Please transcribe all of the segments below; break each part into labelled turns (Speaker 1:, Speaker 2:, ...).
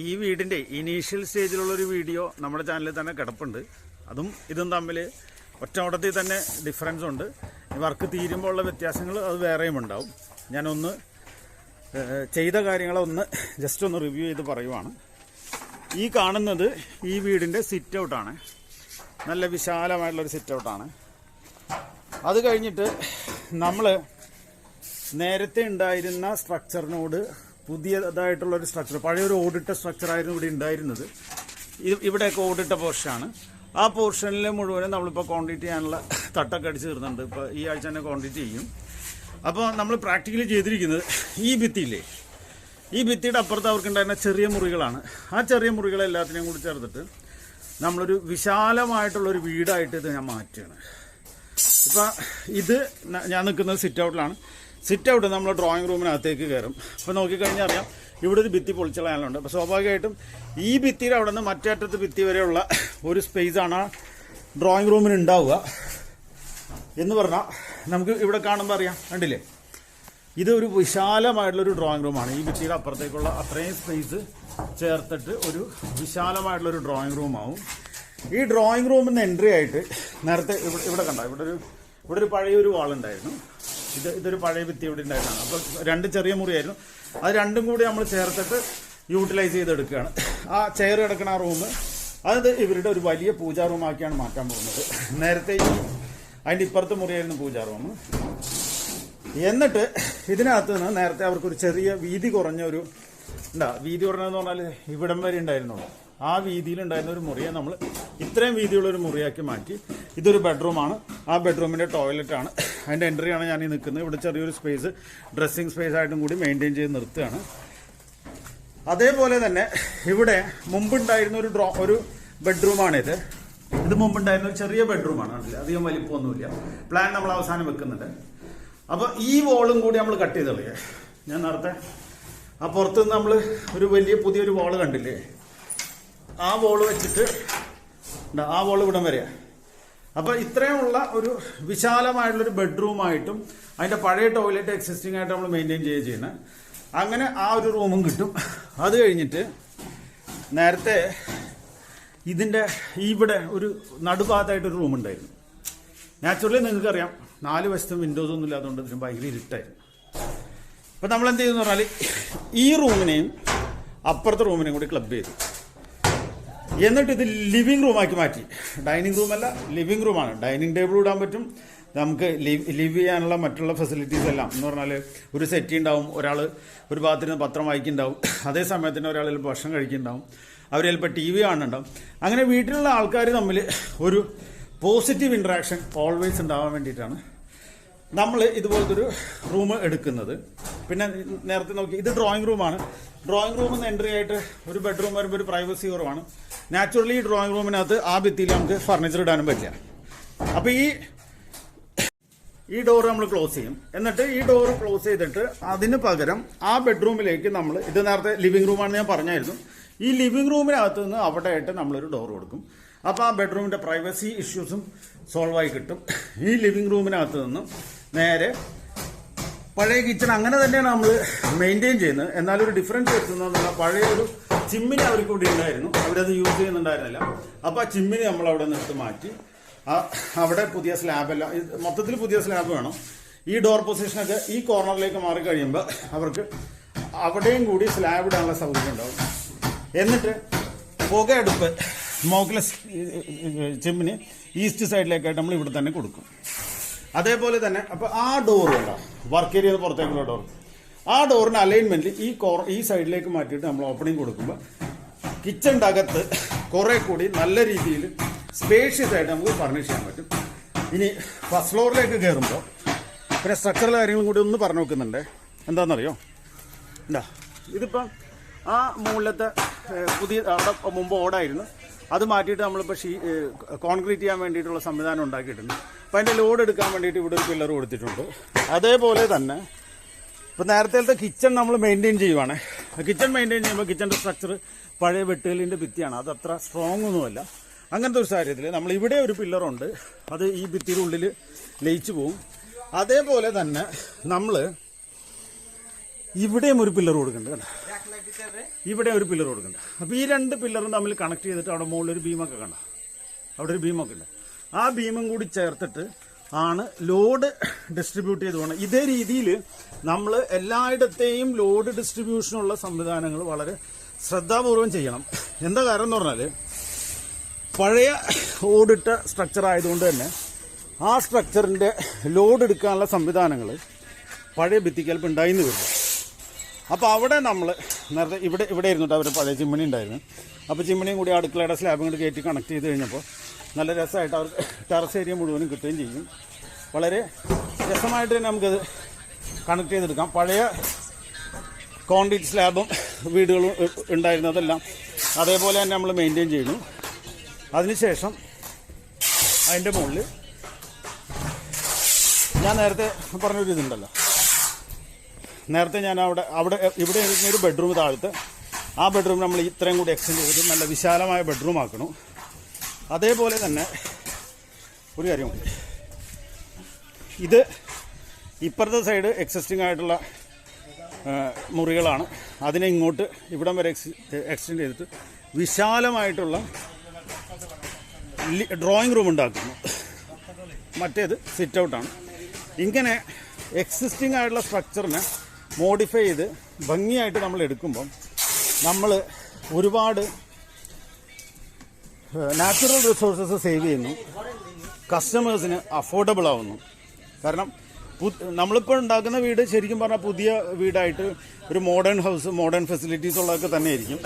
Speaker 1: ഈ വീടിൻ്റെ initial സ്റ്റേജിലുള്ളൊരു video നമ്മുടെ ചാനലിൽ തന്നെ കിടപ്പുണ്ട്. അതും ഇതും തമ്മിൽ ഒറ്റവടത്തിൽ തന്നെ ഡിഫറൻസ് ഉണ്ട്. വർക്ക് തീരുമ്പോൾ ഉള്ള വ്യത്യാസങ്ങൾ അത് വേറെയും ഉണ്ടാവും. ഞാനൊന്ന് ചെയ്ത കാര്യങ്ങളൊന്ന് ജസ്റ്റ് ഒന്ന് റിവ്യൂ ചെയ്ത് പറയുവാണ്. ഈ കാണുന്നത് ഈ വീടിൻ്റെ സിറ്റ് ഔട്ടാണ്. നല്ല വിശാലമായിട്ടുള്ളൊരു സിറ്റ് ഔട്ടാണ്. അത് കഴിഞ്ഞിട്ട് നമ്മൾ നേരത്തെ ഉണ്ടായിരുന്ന സ്ട്രക്ചറിനോട് പുതിയതായിട്ടുള്ളൊരു സ്ട്രക്ചർ, പഴയൊരു ഓടിട്ട സ്ട്രക്ചറായിരുന്നു ഇവിടെ ഉണ്ടായിരുന്നത്. ഇവിടെയൊക്കെ ഓടിട്ട പോർഷനാണ്. ആ പോർഷനിൽ മുഴുവനും നമ്മളിപ്പോൾ കോൺക്രീറ്റ് ചെയ്യാനുള്ള തട്ടൊക്കെ അടിച്ച് തീർന്നുണ്ട്. ഇപ്പോൾ ഈ ആഴ്ച തന്നെ കോൺക്രീറ്റ് ചെയ്യും. അപ്പോൾ നമ്മൾ പ്രാക്ടിക്കലി ചെയ്തിരിക്കുന്നത് ഈ ഭിത്തിയില്ലേ, ഈ ഭിത്തിയുടെ അപ്പുറത്ത് അവർക്കുണ്ടായിരുന്ന ചെറിയ മുറികളാണ്. ആ ചെറിയ മുറികളെല്ലാത്തിനെയും കൂടി ചേർത്തിട്ട് നമ്മളൊരു വിശാലമായിട്ടുള്ളൊരു വീടായിട്ട് ഇത് ഞാൻ മാറ്റുകയാണ്. ഇപ്പം ഇത് ഞാൻ നിൽക്കുന്നത് സിറ്റ് ഔട്ടിലാണ്. സിറ്റ് ഔട്ട് നമ്മൾ ഡ്രോയിങ് റൂമിനകത്തേക്ക് കയറും. അപ്പോൾ നോക്കിക്കഴിഞ്ഞാൽ അറിയാം ഇവിടെ ഒരു ഭിത്തി പൊളിച്ചളയാനുണ്ട്. അപ്പോൾ സ്വാഭാവികമായിട്ടും ഈ ഭിത്തിയുടെ അവിടെ നിന്ന് മറ്റേ അറ്റത്ത് ഭിത്തി വരെയുള്ള ഒരു സ്പേസാണ് ആ ഡ്രോയിങ് റൂമിന് ഉണ്ടാവുക. എന്ന് പറഞ്ഞാൽ നമുക്ക് ഇവിടെ കാണുമ്പോൾ അറിയാം, കണ്ടില്ലേ, ഇതൊരു വിശാലമായിട്ടുള്ളൊരു ഡ്രോയിങ് റൂമാണ്. ഈ ഭിത്തിയുടെ അപ്പുറത്തേക്കുള്ള അത്രയും സ്പേസ് ചേർത്തിട്ട് ഒരു വിശാലമായിട്ടുള്ളൊരു ഡ്രോയിങ് റൂമാവും. ഈ ഡ്രോയിങ് റൂമിൽ നിന്ന് എൻട്രി ആയിട്ട് നേരത്തെ ഇവിടെ കണ്ട ഇവിടെ ഒരു പഴയൊരു വാളുണ്ടായിരുന്നു. ഇതൊരു പഴയ ഭിത്തി ഇവിടെ ഉണ്ടായിരുന്നതാണ്. അപ്പോൾ രണ്ട് ചെറിയ മുറിയായിരുന്നു. അത് രണ്ടും കൂടി നമ്മൾ ചേർത്തിട്ട് യൂട്ടിലൈസ് ചെയ്തെടുക്കുകയാണ്. ആ ചെയർ കിടക്കുന്ന ആ റൂം അത് ഇവരുടെ ഒരു വലിയ പൂജാ റൂമാക്കിയാണ് മാറ്റാൻ പോകുന്നത്. നേരത്തെ അതിൻ്റെ ഇപ്പുറത്തെ മുറിയായിരുന്നു പൂജാ റൂം. എന്നിട്ട് ഇതിനകത്ത് നിന്ന് നേരത്തെ അവർക്കൊരു ചെറിയ വീതി കുറഞ്ഞ ഒരു വീതി കുറഞ്ഞതെന്ന് പറഞ്ഞാൽ ഇവിടം വരെ ഉണ്ടായിരുന്നുള്ളൂ. ആ വീതിയിലുണ്ടായിരുന്ന ഒരു മുറിയെ നമ്മൾ ഇത്രയും വീതിയുള്ളൊരു മുറിയാക്കി മാറ്റി. ഇതൊരു ബെഡ്റൂമാണ്. ആ ബെഡ്റൂമിൻ്റെ ടോയ്ലറ്റാണ്. അതിൻ്റെ എൻട്രിയാണ് ഞാൻ ഈ നിൽക്കുന്നത്. ഇവിടെ ചെറിയൊരു സ്പേസ് ഡ്രസ്സിങ് സ്പേസ് ആയിട്ടും കൂടി മെയിൻറ്റെയിൻ ചെയ്ത് നിർത്തുകയാണ്. അതേപോലെ തന്നെ ഇവിടെ മുമ്പുണ്ടായിരുന്ന ഒരു ബെഡ്റൂമാണിത്. ഇത് മുമ്പുണ്ടായിരുന്ന ഒരു ചെറിയ ബെഡ്റൂമാണ്. അധികം വലിപ്പമൊന്നുമില്ല. പ്ലാൻ നമ്മൾ അവസാനം വെക്കുന്നുണ്ട്. അപ്പോൾ ഈ വോളും കൂടി നമ്മൾ കട്ട് ചെയ്ത് കളയുക. ഞാൻ നേരത്തെ ആ പുറത്തുനിന്ന് നമ്മൾ ഒരു പുതിയൊരു വോള് കണ്ടില്ലേ, ആ വോള് വെച്ചിട്ട് ആ വോള് ഇവിടം വരെയാ. അപ്പോൾ ഇത്രയുമുള്ള ഒരു വിശാലമായിട്ടുള്ളൊരു ബെഡ്റൂമായിട്ടും അതിൻ്റെ പഴയ ടോയ്ലറ്റ് എക്സിസ്റ്റിംഗ് ആയിട്ട് നമ്മൾ മെയിൻറ്റെയിൻ ചെയ്യുന്നത്. അങ്ങനെ ആ ഒരു റൂമും കിട്ടും. അത് കഴിഞ്ഞിട്ട് നേരത്തെ ഇതിൻ്റെ ഇവിടെ ഒരു നടുഭാഗത്തായിട്ടൊരു റൂം ഉണ്ടായിരുന്നു. നാച്ചുറലി നിങ്ങൾക്കറിയാം 4 വശത്തും വിൻഡോസ് ഒന്നും ഇല്ലാത്തതുകൊണ്ട് ഇതിന് ഭയങ്കര ഇരുട്ടായിരുന്നു. അപ്പം നമ്മൾ എന്ത് ചെയ്തെന്ന് പറഞ്ഞാൽ ഈ റൂമിനെയും അപ്പുറത്തെ റൂമിനെയും കൂടി ക്ലബ് ചെയ്തു. എന്നിട്ട് ഇത് ലിവിങ് റൂമാക്കി മാറ്റി. ഡൈനിങ് റൂമല്ല, ലിവിങ് റൂമാണ്. ഡൈനിങ് ടേബിൾ ഇടാൻ പറ്റും. നമുക്ക് ലിവ് ചെയ്യാനുള്ള മറ്റുള്ള ഫെസിലിറ്റീസ് എല്ലാം എന്ന് പറഞ്ഞാൽ ഒരു സെറ്റി ഉണ്ടാവും, ഒരാൾ ഒരു ഭാഗത്തിന് പത്രം വായിക്കുന്നുണ്ടാവും, അതേ സമയത്തിന് ഒരാൾ ചിലപ്പോൾ ഭക്ഷണം കഴിക്കുന്നുണ്ടാവും, അവർ ചിലപ്പോൾ TV കാണുന്നുണ്ടാവും. അങ്ങനെ വീട്ടിലുള്ള ആൾക്കാർ തമ്മിൽ ഒരു പോസിറ്റീവ് ഇൻട്രാക്ഷൻ ഓൾവേസ് ഉണ്ടാവാൻ വേണ്ടിയിട്ടാണ് നമ്മൾ ഇതുപോലത്തെ ഒരു റൂം എടുക്കുന്നത്. പിന്നെ നേരത്തെ നോക്കി ഇത് ഡ്രോയിങ് റൂമാണ്. ഡ്രോയിങ് റൂമിൽ നിന്ന് എൻട്രി ആയിട്ട് ഒരു ബെഡ്റൂം വരുമ്പോൾ ഒരു പ്രൈവസി കുറവാണ്. നാച്ചുറലി ഈ ഡ്രോയിങ് റൂമിനകത്ത് ആ ഭിത്തിയിൽ നമുക്ക് ഫർണിച്ചർ ഇടാനും പറ്റില്ല. അപ്പോൾ ഈ ഡോർ നമ്മൾ ക്ലോസ് ചെയ്യും. എന്നിട്ട് ഈ ഡോർ ക്ലോസ് ചെയ്തിട്ട് അതിന് പകരം ആ ബെഡ്റൂമിലേക്ക് നമ്മൾ, ഇത് നേരത്തെ ലിവിംഗ് റൂമാണെന്ന് ഞാൻ പറഞ്ഞായിരുന്നു, ഈ ലിവിംഗ് റൂമിനകത്ത് നിന്ന് അവിടെ ആയിട്ട് നമ്മളൊരു ഡോർ കൊടുക്കും. അപ്പോൾ ആ ബെഡ്റൂമിൻ്റെ പ്രൈവസി ഇഷ്യൂസും സോൾവ് ആയി കിട്ടും. ഈ ലിവിംഗ് റൂമിനകത്ത് നിന്നും നേരെ പഴയ കിച്ചൺ അങ്ങനെ തന്നെയാണ് നമ്മൾ മെയിൻറ്റെയിൻ ചെയ്യുന്നത്. എന്നാലൊരു ഡിഫറൻസ് വരുത്തുന്നതെന്ന് പഴയ ഒരു ചിമ്മിനി അവർക്ക് കൂടി ഉണ്ടായിരുന്നു. അവരത് യൂസ് ചെയ്യുന്നുണ്ടായിരുന്നില്ല. അപ്പോൾ ആ ചിമ്മിനി നമ്മൾ അവിടെ നിന്ന് എടുത്ത് മാറ്റി അവിടെ പുതിയ സ്ലാബെല്ലാം, മൊത്തത്തിൽ പുതിയ സ്ലാബ് വേണം. ഈ ഡോർ പൊസിഷനൊക്കെ ഈ കോർണറിലേക്ക് മാറി കഴിയുമ്പോൾ അവർക്ക് അവിടെയും കൂടി സ്ലാബ് ഇടാനുള്ള സൗകര്യം ഉണ്ടാവും. എന്നിട്ട് പുകയടുപ്പ് സ്മോക്ക്ലെസ് ചിമ്മിനി ഈസ്റ്റ് സൈഡിലേക്കായിട്ട് നമ്മൾ ഇവിടെ തന്നെ കൊടുക്കും. അതേപോലെ തന്നെ അപ്പോൾ ആ ഡോർ ഉണ്ടോ, വർക്ക് ഏരിയ പുറത്തേക്കുള്ള ഡോർ, ആ ഡോറിന് അലൈൻമെന്റ് ഈ സൈഡിലേക്ക് മാറ്റിയിട്ട് നമ്മൾ ഓപ്പണിംഗ് കൊടുക്കുമ്പോൾ കിച്ചണിൻ്റെ അകത്ത് കുറെ കൂടി നല്ല രീതിയിൽ സ്പേഷ്യസ് ആയിട്ട് നമുക്ക് ഫർണിഷ് ചെയ്യാൻ പറ്റും. ഇനി ഫസ്റ്റ് ഫ്ലോറിലേക്ക് കയറുമ്പോൾ പിന്നെ സ്ട്രക്ചറൽ കാര്യങ്ങളും കൂടി ഒന്ന് പറഞ്ഞു നോക്കുന്നുണ്ട്. എന്താണെന്നറിയോ, ഇതിപ്പം ആ മുകളിലത്തെ പുതിയ അവിടെ മുമ്പ് ഓടായിരുന്നു, അത് മാറ്റിയിട്ട് നമ്മളിപ്പോൾ കോൺക്രീറ്റ് ചെയ്യാൻ വേണ്ടിയിട്ടുള്ള സംവിധാനം ഉണ്ടാക്കിയിട്ടുണ്ട്. അപ്പോൾ അതിൻ്റെ ലോഡ് എടുക്കാൻ വേണ്ടിയിട്ട് ഇവിടെ ഒരു പില്ലർ കൊടുത്തിട്ടുണ്ട്. അതേപോലെ തന്നെ ഇപ്പോൾ നേരത്തെ കിച്ചൺ നമ്മൾ മെയിൻറ്റെയിൻ ചെയ്യുവാണ്. കിച്ചൺ മെയിൻറ്റെയിൻ ചെയ്യുമ്പോൾ കിച്ചൻ്റെ സ്ട്രക്ചർ പഴയ വെട്ടുകല്ലിൻ്റെ ഭിത്തിയാണ്, അത് അത്ര സ്ട്രോങ് ഒന്നുമല്ല. അങ്ങനത്തെ ഒരു സാഹചര്യത്തിൽ നമ്മൾ ഇവിടെ ഒരു പില്ലറുണ്ട്, അത് ഈ ഭിത്തിയുടെ ഉള്ളിൽ ലയിച്ചു പോകും. അതേപോലെ തന്നെ നമ്മൾ ഇവിടെയും ഒരു പില്ലർ കൊടുക്കുന്നുണ്ട്. ഇവിടെ ഒരു പില്ലർ കൊടുക്കണ്ട. അപ്പോൾ ഈ 2 പില്ലറും തമ്മിൽ കണക്ട് ചെയ്തിട്ട് അവിടെ മുകളിലൊരു ബീമൊക്കെ കണ്ട, അവിടെ ഒരു ബീമൊക്കെ ഉണ്ട്. ആ ബീമും കൂടി ചേർത്തിട്ട് ആണ് ലോഡ് ഡിസ്ട്രിബ്യൂട്ട് ചെയ്ത് പോകണം. ഇതേ രീതിയിൽ നമ്മൾ എല്ലായിടത്തെയും ലോഡ് ഡിസ്ട്രിബ്യൂഷനുള്ള സംവിധാനങ്ങൾ വളരെ ശ്രദ്ധാപൂർവം ചെയ്യണം. എന്താ കാരണം എന്ന് പറഞ്ഞാൽ, പഴയ ഓടിട്ട സ്ട്രക്ചർ ആയതുകൊണ്ട് തന്നെ ആ സ്ട്രക്ചറിൻ്റെ ലോഡ് എടുക്കാനുള്ള സംവിധാനങ്ങൾ പഴയ ഭിത്തിക്കൽപ്പ് ഉണ്ടായിന്ന് വരില്ല. അപ്പോൾ അവിടെ നമ്മൾ നേരത്തെ ഇവിടെ ഇരുന്നിട്ട് അവർ പഴയ ചിമ്മിണി ഉണ്ടായിരുന്നു. അപ്പോൾ ചിമ്മിണിയും കൂടി അടുക്കളയുടെ സ്ലാബും കൂടി കയറ്റി കണക്ട് ചെയ്ത് കഴിഞ്ഞപ്പോൾ നല്ല രസമായിട്ട് അവർക്ക് ടെറസ് ഏരിയ മുഴുവനും കിട്ടുകയും ചെയ്യും. വളരെ രസമായിട്ട് തന്നെ നമുക്കത് കണക്ട് ചെയ്തെടുക്കാം. പഴയ കോൺക്രീറ്റ് സ്ലാബും വീടുകളും ഉണ്ടായിരുന്നതെല്ലാം അതേപോലെ തന്നെ നമ്മൾ മെയിൻറ്റെയിൻ ചെയ്യുന്നു. അതിനുശേഷം അതിൻ്റെ മുകളിൽ ഞാൻ നേരത്തെ പറഞ്ഞൊരു ഇതുണ്ടല്ലോ, നേരത്തെ ഞാൻ ഇവിടെ ഒരു ബെഡ്റൂം താഴത്ത്, ആ ബെഡ്റൂം നമ്മൾ ഇത്രയും കൂടി എക്സ്റ്റെൻഡ് ചെയ്തിട്ട് നല്ല വിശാലമായ ബെഡ്റൂം ആക്കണം. അതേപോലെ തന്നെ ഒരു കാര്യമുണ്ട്, ഇത് ഇപ്പുറത്തെ സൈഡ് എക്സിസ്റ്റിംഗ് ആയിട്ടുള്ള മുറികളാണ്. അതിനെ ഇങ്ങോട്ട് ഇവിടം വരെ എക്സ്റ്റെൻഡ് ചെയ്തിട്ട് വിശാലമായിട്ടുള്ള ഡ്രോയിങ് റൂം ഉണ്ടാക്കുന്നു. മറ്റേത് സിറ്റ് ഔട്ടാണ്. ഇങ്ങനെ എക്സിസ്റ്റിംഗ് ആയിട്ടുള്ള സ്ട്രക്ചറിനെ മോഡിഫൈ ചെയ്ത് ഭംഗിയായിട്ട് നമ്മൾ എടുക്കുമ്പം നമ്മൾ ഒരുപാട് നാച്ചുറൽ റിസോഴ്സസ് സേവ് ചെയ്യുന്നു, കസ്റ്റമേഴ്സിന് അഫോർഡബിൾ ആവുന്നു. കാരണം നമ്മളിപ്പോൾ ഉണ്ടാക്കുന്ന വീട് ശരിക്കും പറഞ്ഞാൽ പുതിയ വീടായിട്ട് ഒരു മോഡേൺ ഹൗസ്, മോഡേൺ ഫെസിലിറ്റീസ് ഉള്ളതൊക്കെ തന്നെ ആയിരിക്കും.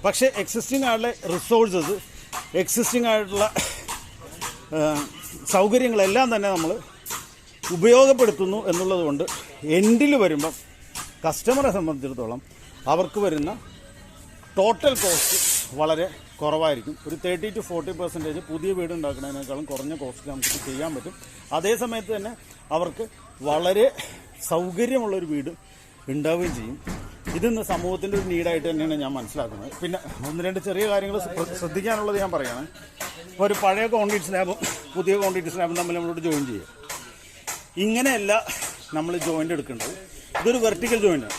Speaker 1: പക്ഷേ എക്സിസ്റ്റിംഗ് ആയിട്ടുള്ള റിസോഴ്സസ്, എക്സിസ്റ്റിംഗ് ആയിട്ടുള്ള സൗകര്യങ്ങളെല്ലാം തന്നെ നമ്മൾ ഉപയോഗപ്പെടുത്തുന്നു എന്നുള്ളത് കൊണ്ട് എൻഡിൽ വരുമ്പം കസ്റ്റമറെ സംബന്ധിച്ചിടത്തോളം അവർക്ക് വരുന്ന ടോട്ടൽ കോസ്റ്റ് വളരെ കുറവായിരിക്കും. ഒരു 30 to 40% പുതിയ വീട് ഉണ്ടാക്കുന്നതിനേക്കാളും കുറഞ്ഞ കോസ്റ്റ് നമുക്ക് ചെയ്യാൻ പറ്റും. അതേ സമയത്ത് തന്നെ അവർക്ക് വളരെ സൗകര്യമുള്ളൊരു വീട് ഉണ്ടാവുകയും ചെയ്യും. ഇതൊന്ന് സമൂഹത്തിൻ്റെ ഒരു നീഡായിട്ട് തന്നെയാണ് ഞാൻ മനസ്സിലാക്കുന്നത്. പിന്നെ 1-2 ചെറിയ കാര്യങ്ങൾ ശ്രദ്ധിക്കാനുള്ളത് ഞാൻ പറയുകയാണ്. ഇപ്പോൾ ഒരു പഴയ കോൺക്രീറ്റ് സ്ലാബും പുതിയ കോൺക്രീറ്റ് സ്ലാബും തമ്മിൽ നമ്മളോട് ജോയിൻ ചെയ്യുക, ഇങ്ങനെയല്ല നമ്മൾ ജോയിൻ്റ് എടുക്കേണ്ടത്. ഇതൊരു വെർട്ടിക്കൽ ജോയിൻ്റാണ്.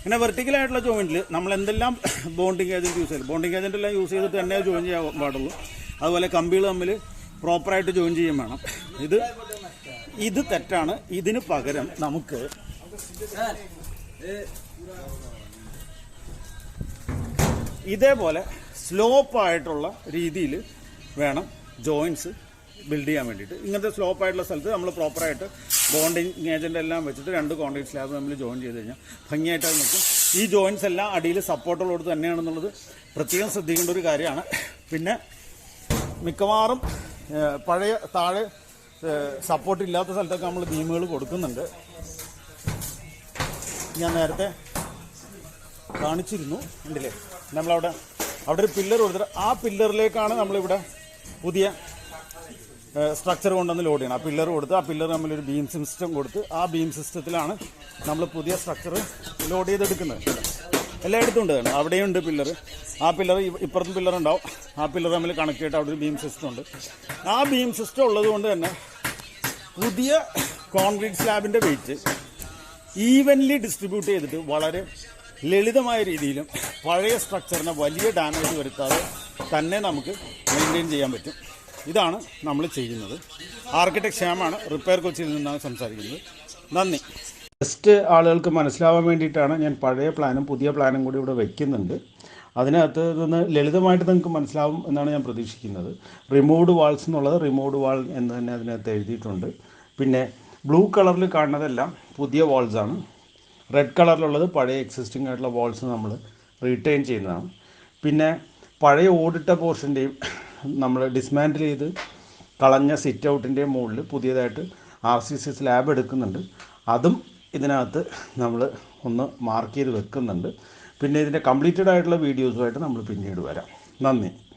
Speaker 1: പിന്നെ വെർട്ടിക്കലായിട്ടുള്ള ജോയിൻറ്റിൽ നമ്മൾ എന്തെല്ലാം ബോണ്ടിങ് ഏജൻറ്റ് യൂസ് ചെയ്യും, ബോണ്ടിങ് ഏജൻറ്റ് എല്ലാം യൂസ് ചെയ്തിട്ട് തന്നെ ജോയിൻ ചെയ്യാൻ പാടുള്ളൂ. അതുപോലെ കമ്പികൾ തമ്മിൽ പ്രോപ്പറായിട്ട് ജോയിൻ ചെയ്യാൻ വേണം. ഇത് തെറ്റാണ്. ഇതിന് പകരം നമുക്ക് ഇതേപോലെ സ്ലോപ്പായിട്ടുള്ള രീതിയിൽ വേണം ജോയിൻസ് ബിൽഡ് ചെയ്യാൻ വേണ്ടിയിട്ട്. ഇങ്ങനത്തെ സ്ലോപ്പായിട്ടുള്ള സ്ഥലത്ത് നമ്മൾ പ്രോപ്പറായിട്ട് ബോണ്ടിങ് ഏജൻ്റ് എല്ലാം വെച്ചിട്ട് 2 കോൺക്രീറ്റ് സ്ലാബ് നമ്മൾ ജോയിൻ ചെയ്ത് കഴിഞ്ഞാൽ ഭംഗിയായിട്ട് അത് നിൽക്കും. ഈ ജോയിൻസ് എല്ലാം അടിയിൽ സപ്പോർട്ടുള്ളടത്ത് തന്നെയാണെന്നുള്ളത് പ്രത്യേകം ശ്രദ്ധിക്കേണ്ട ഒരു കാര്യമാണ്. പിന്നെ മിക്കവാറും പഴയ താഴെ സപ്പോർട്ട് ഇല്ലാത്ത സ്ഥലത്തൊക്കെ നമ്മൾ ബീമുകൾ കൊടുക്കുന്നുണ്ട്. ഞാൻ നേരത്തെ കാണിച്ചിരുന്നു, ഉണ്ടല്ലേ, നമ്മളവിടെ ഒരു പില്ലർ കൊടുത്തിട്ട് ആ പില്ലറിലേക്കാണ് നമ്മളിവിടെ പുതിയ സ്ട്രക്ചർ കൊണ്ടുവന്ന് ലോഡ് ചെയ്യണം. ആ പില്ലർ കൊടുത്ത് ആ പില്ലർ നമ്മളൊരു ബീം സിസ്റ്റം കൊടുത്ത് ആ ബീം സിസ്റ്റത്തിലാണ് നമ്മൾ പുതിയ സ്ട്രക്ചർ ലോഡ് ചെയ്തെടുക്കുന്നത്. എല്ലായിടത്തും ഉണ്ട്, അവിടെയുണ്ട് പില്ലർ. ആ പില്ലർ ഇപ്പുറത്തും പില്ലർ ഉണ്ടാവും. ആ പില്ലർ തമ്മിൽ കണക്ട് ചെയ്തിട്ട് അവിടെ ഒരു ബീം സിസ്റ്റം ഉണ്ട്. ആ ബീം സിസ്റ്റം ഉള്ളത് കൊണ്ട് തന്നെ പുതിയ കോൺക്രീറ്റ് സ്ലാബിൻ്റെ വെയിറ്റ് ഈവൻലി ഡിസ്ട്രിബ്യൂട്ട് ചെയ്തിട്ട് വളരെ ലളിതമായ രീതിയിലും പഴയ സ്ട്രക്ചറിനെ വലിയ ഡാമേജ് വരുത്താതെ തന്നെ നമുക്ക് മെയിൻറ്റെയിൻ ചെയ്യാൻ പറ്റും. ഇതാണ് നമ്മൾ ചെയ്യുന്നത്. ആർക്കിടെക്ട് ശ്യാമാണ്, റിപ്പയർ കൊച്ചിയിൽ നിന്നാണ് സംസാരിക്കുന്നത്. നന്ദി. ജസ്റ്റ് ആളുകൾക്ക് മനസ്സിലാവാൻ വേണ്ടിയിട്ടാണ് ഞാൻ പഴയ പ്ലാനും പുതിയ പ്ലാനും കൂടി ഇവിടെ വയ്ക്കുന്നുണ്ട്. അതിനകത്ത് നിന്ന് ലളിതമായിട്ട് നിങ്ങൾക്ക് മനസ്സിലാവും എന്നാണ് ഞാൻ പ്രതീക്ഷിക്കുന്നത്. റിമൂവ്ഡ് വാൾസ് എന്നുള്ളത് റിമൂവ്ഡ് വാൾ എന്ന് തന്നെ അതിനകത്ത് എഴുതിയിട്ടുണ്ട്. പിന്നെ ബ്ലൂ കളറിൽ കാണുന്നതെല്ലാം പുതിയ വാൾസാണ്. റെഡ് കളറിലുള്ളത് പഴയ എക്സിസ്റ്റിംഗ് ആയിട്ടുള്ള വാൾസ് നമ്മൾ റീറ്റെയിൻ ചെയ്യുന്നതാണ്. പിന്നെ പഴയ ഓടിട്ട പോർഷൻ്റെയും നമ്മൾ ഡിസ്മാൻറ്റിൽ ചെയ്ത് കളഞ്ഞ സിറ്റ് ഔട്ടിൻ്റെയും മുകളിൽ പുതിയതായിട്ട് RCC സ്ലാബ് എടുക്കുന്നുണ്ട്. അതും ഇതിനകത്ത് നമ്മൾ ഒന്ന് മാർക്ക് ചെയ്ത് വെക്കുന്നുണ്ട്. പിന്നെ ഇതിൻ്റെ കംപ്ലീറ്റഡ് ആയിട്ടുള്ള വീഡിയോസുമായിട്ട് നമ്മൾ പിന്നീട് വരാം. നന്ദി.